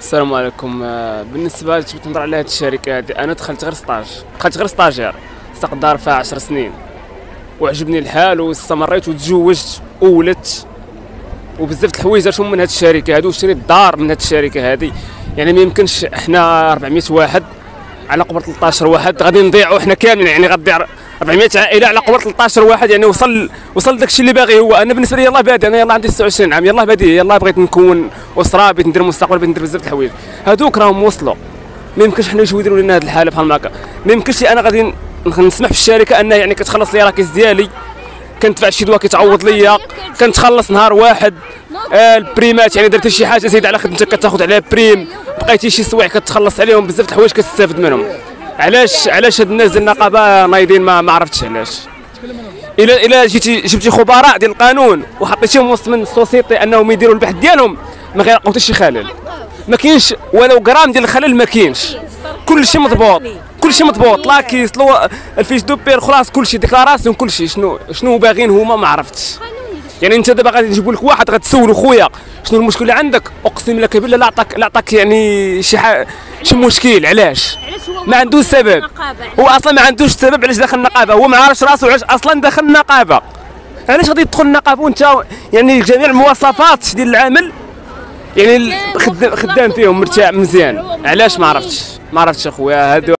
السلام عليكم. بالنسبه لي تبغي تهضر على هذه الشركه هذه، انا دخلت غير ستاجير، استقدار فيها 10 سنين وعجبني الحال واستمريت وتزوجت وولدت وبزاف د الحوايج درتهم من هذه الشركه هذه، وشريت دار من هذه الشركه هذه. يعني ما يمكنش احنا 400 واحد على قبر 13 واحد غادي نضيعوا احنا كاملين، يعني غتضيع 400 عائله على قبر 13 واحد. يعني وصل داكشي اللي باغي هو. انا بالنسبه لي يلاه بادي، انا يلاه عندي 26 عام، يلاه بادي، يلاه بغيت نكون اسره، بغيت ندير مستقبل، بغيت ندير بزاف د الحوايج. هذوك راهم وصلوا، ما يمكنش حنا نجيو يديروا لنا هذه الحاله بحال هكا. ما يمكنش لي انا غادي نسمح في الشركه انها يعني كتخلص لي راكيز ديالي، كندفع شي دواء كيتعوض ليا، كنتخلص نهار واحد. البريمات يعني درتي شي حاجه زيد على خدمتك كتاخذ عليها بريم، بقيتي شي سوايع كتخلص عليهم، بزاف د الحوايج كتستافد منهم. علاش هاد الناس ديال النقابه نايضين؟ ما عرفتش علاش. الا جبتي خبراء ديال القانون وحطيتيهم وسط من السوسيتي انهم يديروا البحث ديالهم، ما غيلقاو حتى شي خلل. ما كاينش ولو غرام ديال الخلل، ما كاينش. كلشي مضبوط، كلشي مضبوط، لاكيس الفيش دو بير خلاص، كلشي ديكلاراسيون، كلشي شنو باغيين هما ما عرفتش. يعني انت دابا غادي نجيبوا لك واحد غتسولو خويا شنو المشكل اللي عندك، اقسم لك بالله لا عطاك يعني شي مشكل. علاش؟ ما عندوش سبب، هو اصلا ما عندوش سبب علاش داخل النقابه، هو ما عارفش راسو علاش اصلا داخل النقابه. علاش غادي يدخل النقابه وانت يعني جميع المواصفات ديال العمل يعني خدام فيهم مرتاح مزيان؟ علاش؟ ما عرفتش اخويا. هادو